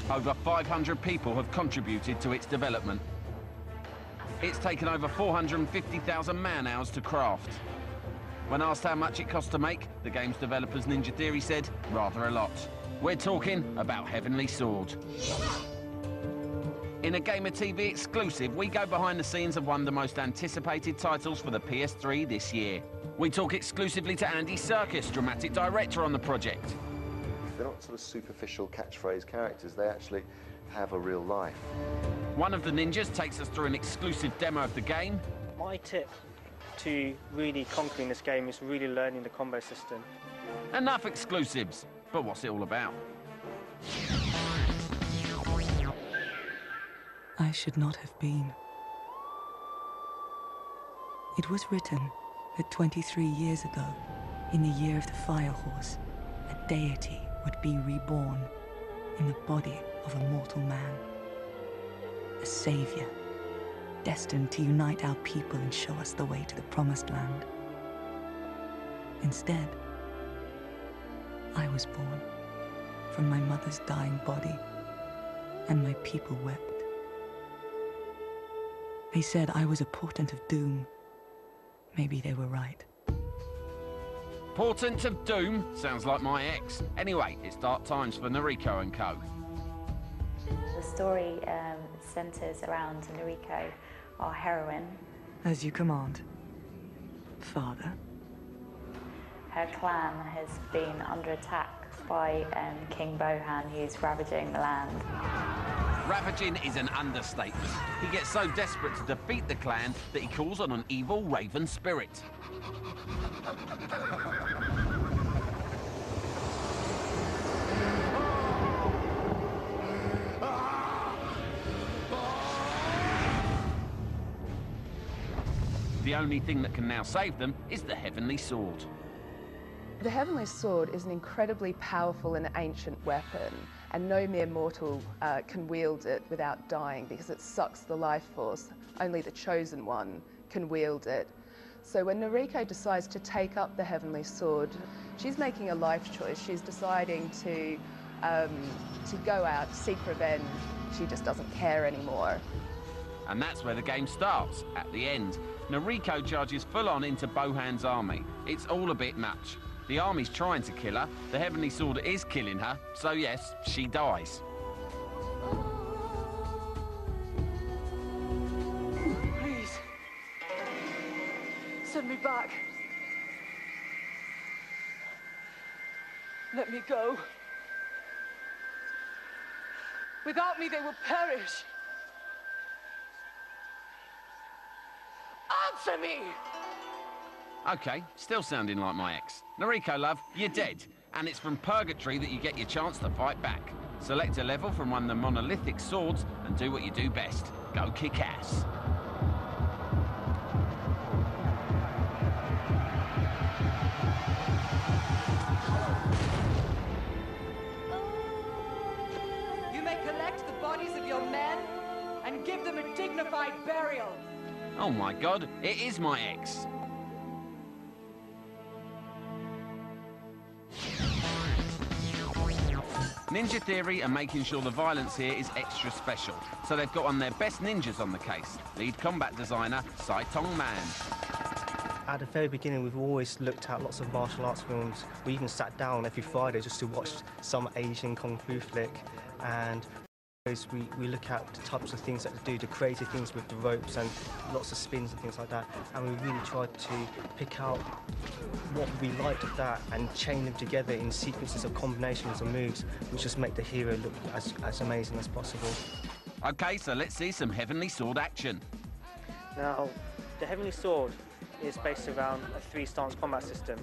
Over 500 people have contributed to its development. It's taken over 450,000 man-hours to craft. When asked how much it cost to make, the game's developers Ninja Theory said, rather a lot. We're talking about Heavenly Sword. In a Gamer TV exclusive, we go behind the scenes of one of the most anticipated titles for the PS3 this year. We talk exclusively to Andy Serkis, dramatic director on the project. They're not sort of superficial catchphrase characters, they actually have a real life. One of the ninjas takes us through an exclusive demo of the game. My tip to really conquering this game is really learning the combo system. Enough exclusives, but what's it all about? I should not have been. It was written that 23 years ago, in the year of the Fire Horse, a deity would be reborn in the body of a mortal man. A savior, destined to unite our people and show us the way to the Promised Land. Instead, I was born from my mother's dying body, and my people wept. They said I was a portent of doom. Maybe they were right. Portent of Doom? Sounds like my ex. Anyway, it's dark times for Noriko and co. The story centres around Noriko, our heroine. As you command, Father. Her clan has been under attack by King Bohan, who's ravaging the land. Ravaging is an understatement. He gets so desperate to defeat the clan that he calls on an evil raven spirit. The only thing that can now save them is the Heavenly Sword. The Heavenly Sword is an incredibly powerful and ancient weapon, and no mere mortal can wield it without dying because it sucks the life force. Only the Chosen One can wield it. So when Noriko decides to take up the Heavenly Sword, she's making a life choice. She's deciding to go out, seek revenge. She just doesn't care anymore. And that's where the game starts, at the end. Noriko charges full-on into Bohan's army. It's all a bit much. The army's trying to kill her, the Heavenly Sword is killing her, so yes, she dies. Please, send me back. Let me go. Without me, they will perish. Answer me! OK, still sounding like my ex. Noriko, love, you're dead. And it's from Purgatory that you get your chance to fight back. Select a level from one of the monolithic swords and do what you do best. Go kick ass. You may collect the bodies of your men and give them a dignified burial. Oh my God, it is my ex. Ninja Theory are making sure the violence here is extra special, so they've got one of their best ninjas on the case, lead combat designer Saitong Man. At the very beginning, we've always looked at lots of martial arts films. We even sat down every Friday just to watch some Asian kung fu flick, and we look at the types of things that they do, the creative things with the ropes and lots of spins and things like that, and we really tried to pick out what we liked of that and chain them together in sequences of combinations of moves which just make the hero look as amazing as possible. OK, so let's see some Heavenly Sword action. Now, the Heavenly Sword is based around a 3-stance combat system.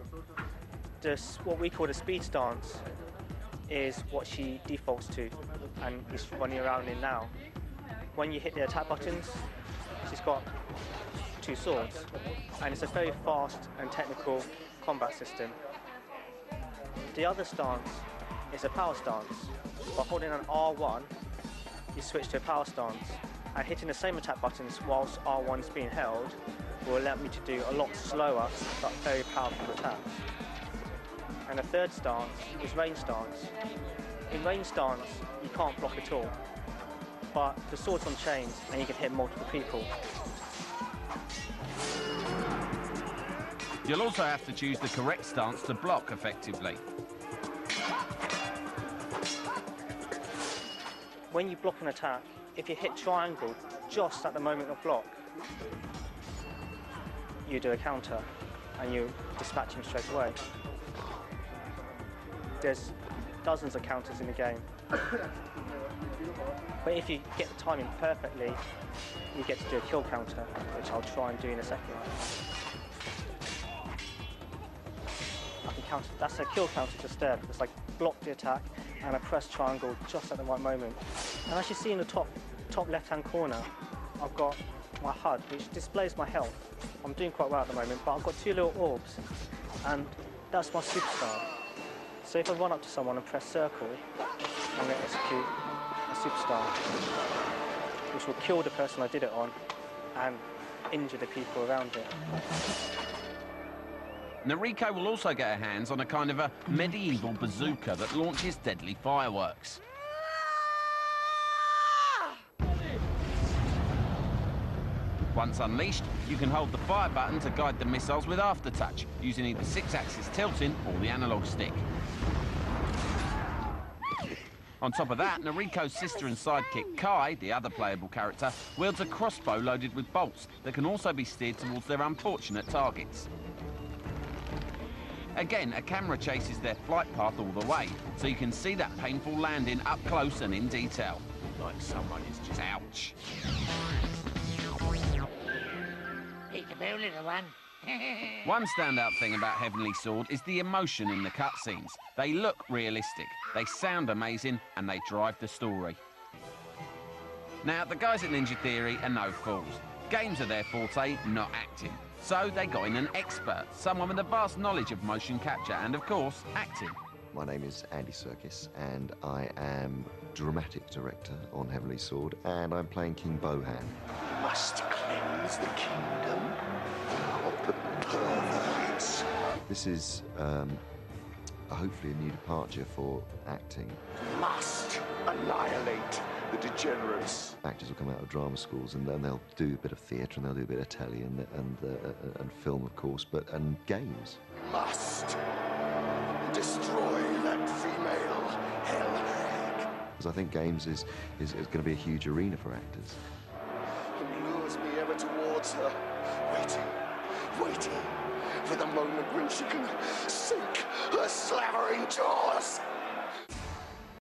What we call the speed stance is what she defaults to and is running around in now. When you hit the attack buttons, she's got 2 swords, and it's a very fast and technical combat system. The other stance is a power stance. By holding an R1, you switch to a power stance, and hitting the same attack buttons whilst R1 is being held will allow me to do a lot slower but very powerful attacks. And the third stance is range stance. In range stance, you can't block at all, but the sword's on chains and you can hit multiple people. You'll also have to choose the correct stance to block effectively. When you block an attack, if you hit triangle just at the moment of block, you do a counter and you dispatch him straight away. There's dozens of counters in the game. But if you get the timing perfectly, you get to do a kill counter, which I'll try and do in a second. I can counter, that's a kill counter just there. It's like block the attack and I press triangle just at the right moment. And as you see in the top left-hand corner, I've got my HUD, which displays my health. I'm doing quite well at the moment, but I've got 2 little orbs, and that's my superstar. So if I run up to someone and press circle, I'm going to execute a superstar, which will kill the person I did it on and injure the people around it. Noriko will also get her hands on a kind of a medieval bazooka that launches deadly fireworks. Once unleashed, you can hold the fire button to guide the missiles with aftertouch, using either 6-axis tilting or the analog stick. On top of that, Noriko's sister and sidekick Kai, the other playable character, wields a crossbow loaded with bolts that can also be steered towards their unfortunate targets. Again, a camera chases their flight path all the way, so you can see that painful landing up close and in detail. Like someone is just... Ouch. Peekaboo, little one. One standout thing about Heavenly Sword is the emotion in the cutscenes. They look realistic, they sound amazing, and they drive the story. Now, the guys at Ninja Theory are no fools. Games are their forte, not acting. So they got in an expert, someone with a vast knowledge of motion capture and, of course, acting. My name is Andy Serkis, and I am dramatic director on Heavenly Sword, and I'm playing King Bohan. Must cleanse the kingdom of the perverts. This is hopefully a new departure for acting. Must annihilate the degenerates. Actors will come out of drama schools and then they'll do a bit of theatre and they'll do a bit of telly and film, of course, and games. Must destroy that female hell hag. Because I think games is going to be a huge arena for actors. And lures me ever towards her, waiting for the moment when she can sink her slavering jaws